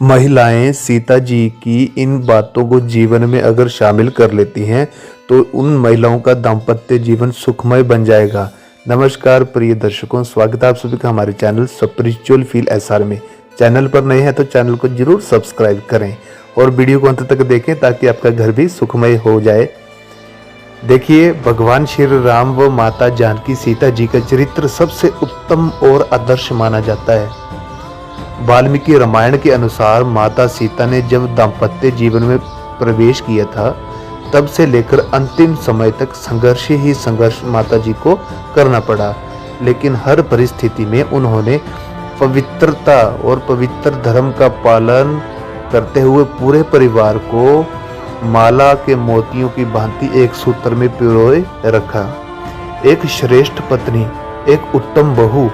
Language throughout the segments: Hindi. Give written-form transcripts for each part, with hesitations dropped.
महिलाएं सीता जी की इन बातों को जीवन में अगर शामिल कर लेती हैं तो उन महिलाओं का दाम्पत्य जीवन सुखमय बन जाएगा। नमस्कार प्रिय दर्शकों, स्वागत है आप सभी का हमारे चैनल स्पिरिचुअल फील एसआर में। चैनल पर नए हैं तो चैनल को जरूर सब्सक्राइब करें और वीडियो को अंत तक देखें ताकि आपका घर भी सुखमय हो जाए। देखिए, भगवान श्री राम व माता जानकी सीता जी का चरित्र सबसे उत्तम और आदर्श माना जाता है। वाल्मीकि रामायण के अनुसार माता सीता ने जब दाम्पत्य जीवन में प्रवेश किया था तब से लेकर अंतिम समय तक संघर्ष ही संघर्ष माता जी को करना पड़ा, लेकिन हर परिस्थिति में उन्होंने पवित्रता और पवित्र धर्म का पालन करते हुए पूरे परिवार को माला के मोतियों की भांति एक सूत्र में पिरोए रखा। एक श्रेष्ठ पत्नी, एक उत्तम बहू,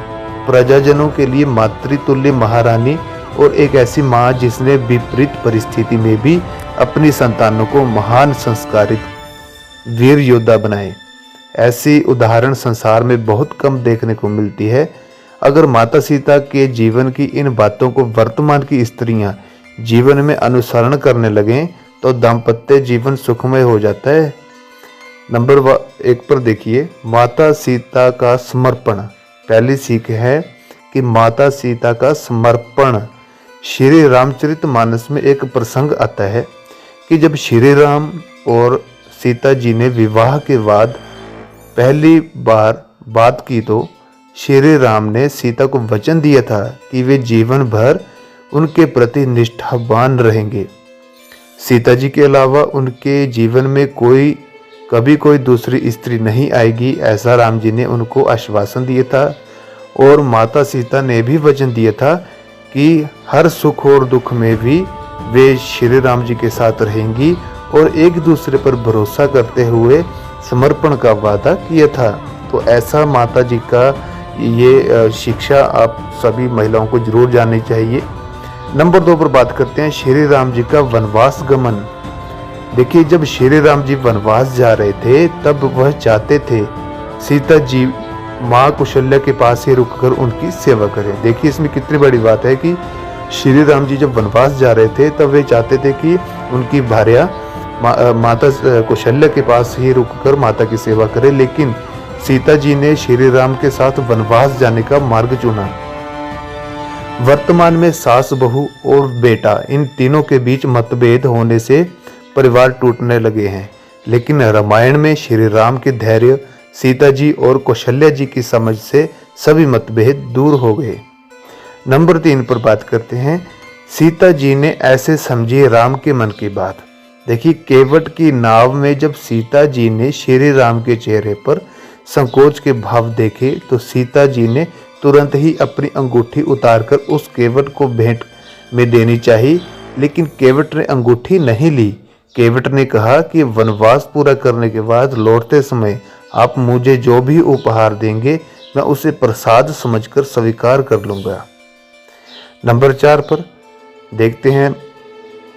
प्रजाजनों के लिए मातृतुल्य महारानी और एक ऐसी माँ जिसने विपरीत परिस्थिति में भी अपनी संतानों को महान संस्कारित वीर योद्धा बनाए। ऐसी उदाहरण संसार में बहुत कम देखने को मिलती है। अगर माता सीता के जीवन की इन बातों को वर्तमान की स्त्रियां जीवन में अनुसरण करने लगें तो दाम्पत्य जीवन सुखमय हो जाता है। नंबर 1 पर देखिए, माता सीता का समर्पण। पहली सीख है कि माता सीता का समर्पण। श्री रामचरितमानस में एक प्रसंग आता है कि जब श्री राम और सीता जी ने विवाह के बाद पहली बार बात की तो श्री राम ने सीता को वचन दिया था कि वे जीवन भर उनके प्रति निष्ठावान रहेंगे। सीता जी के अलावा उनके जीवन में कभी कोई दूसरी स्त्री नहीं आएगी, ऐसा राम जी ने उनको आश्वासन दिया था। और माता सीता ने भी वचन दिया था कि हर सुख और दुख में भी वे श्री राम जी के साथ रहेंगी और एक दूसरे पर भरोसा करते हुए समर्पण का वादा किया था। तो ऐसा माता जी का ये शिक्षा आप सभी महिलाओं को जरूर जाननी चाहिए। नंबर 2 पर बात करते हैं श्री राम जी का वनवास गमन। देखिए, जब श्री राम जी वनवास जा रहे थे तब वह चाहते थे सीता जी माँ कौशल्या के पास ही रुककर उनकी सेवा करें। देखिए, इसमें कितनी बड़ी बात है कि श्री राम जी जब वनवास जा रहे थे तब वे चाहते थे कि उनकी भार्या माता कौशल्या के पास ही रुककर माता की सेवा करे, लेकिन सीता जी ने श्री राम के साथ वनवास जाने का मार्ग चुना। वर्तमान में सास, बहू और बेटा, इन तीनों के बीच मतभेद होने से परिवार टूटने लगे हैं, लेकिन रामायण में श्री राम के धैर्य, सीता जी और कौशल्या जी की समझ से सभी मतभेद दूर हो गए। नंबर 3 पर बात करते हैं, सीता जी ने ऐसे समझी राम के मन की बात। देखिए, केवट की नाव में जब सीता जी ने श्री राम के चेहरे पर संकोच के भाव देखे तो सीता जी ने तुरंत ही अपनी अंगूठी उतारकर उस केवट को भेंट में देनी चाहिए, लेकिन केवट ने अंगूठी नहीं ली। केवट ने कहा कि वनवास पूरा करने के बाद लौटते समय आप मुझे जो भी उपहार देंगे मैं उसे प्रसाद समझकर स्वीकार कर लूंगा। नंबर 4 पर देखते हैं,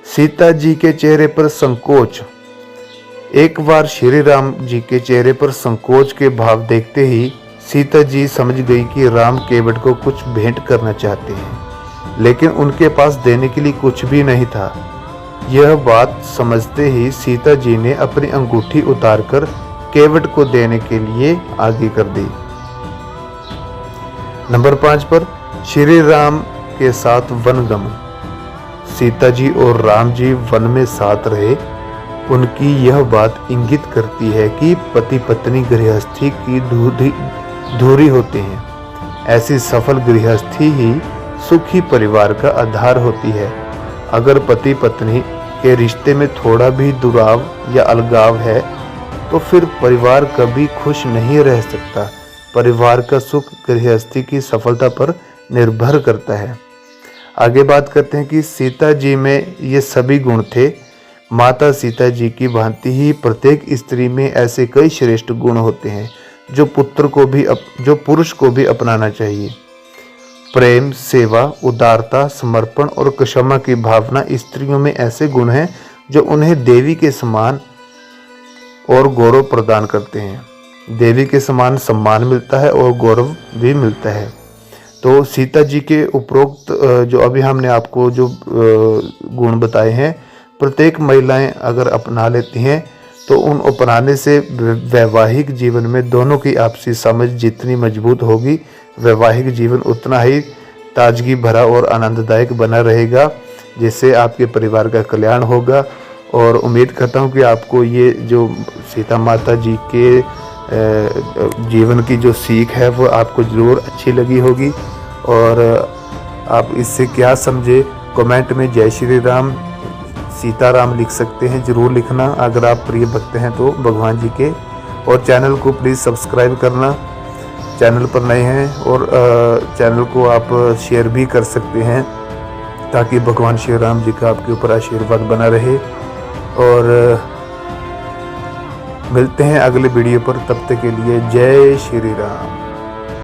सीता जी के चेहरे पर संकोच। एक बार श्री राम जी के चेहरे पर संकोच के भाव देखते ही सीता जी समझ गई कि राम केवट को कुछ भेंट करना चाहते हैं, लेकिन उनके पास देने के लिए कुछ भी नहीं था। यह बात समझते ही सीता जी ने अपनी अंगूठी उतारकर केवट को देने के लिए आगे कर दी। नंबर 5 पर श्री राम के साथ वनगमन। सीता जी और राम जी वन में साथ रहे। उनकी यह बात इंगित करती है कि पति पत्नी गृहस्थी की धुरी होते हैं। ऐसी सफल गृहस्थी ही सुखी परिवार का आधार होती है। अगर पति पत्नी के रिश्ते में थोड़ा भी दुराव या अलगाव है तो फिर परिवार कभी खुश नहीं रह सकता। परिवार का सुख गृहस्थी की सफलता पर निर्भर करता है। आगे बात करते हैं कि सीता जी में ये सभी गुण थे। माता सीता जी की भांति ही प्रत्येक स्त्री में ऐसे कई श्रेष्ठ गुण होते हैं जो पुरुष को भी अपनाना चाहिए। प्रेम, सेवा, उदारता, समर्पण और क्षमा की भावना स्त्रियों में ऐसे गुण हैं जो उन्हें देवी के समान और गौरव प्रदान करते हैं। देवी के समान सम्मान मिलता है और गौरव भी मिलता है। तो सीता जी के उपरोक्त जो अभी हमने आपको जो गुण बताए हैं, प्रत्येक महिलाएं अगर अपना लेती हैं तो उन अपनाने से वैवाहिक जीवन में दोनों की आपसी समझ जितनी मजबूत होगी, वैवाहिक जीवन उतना ही ताजगी भरा और आनंददायक बना रहेगा, जिससे आपके परिवार का कल्याण होगा। और उम्मीद करता हूँ कि आपको ये जो सीता माता जी के जीवन की जो सीख है वो आपको ज़रूर अच्छी लगी होगी। और आप इससे क्या समझे, कमेंट में जय श्री राम सीताराम लिख सकते हैं, ज़रूर लिखना अगर आप प्रिय भक्त हैं तो भगवान जी के। और चैनल को प्लीज़ सब्सक्राइब करना, चैनल पर नए हैं, और चैनल को आप शेयर भी कर सकते हैं ताकि भगवान श्री राम जी का आपके ऊपर आशीर्वाद बना रहे। और मिलते हैं अगले वीडियो पर, तब तक के लिए जय श्री राम।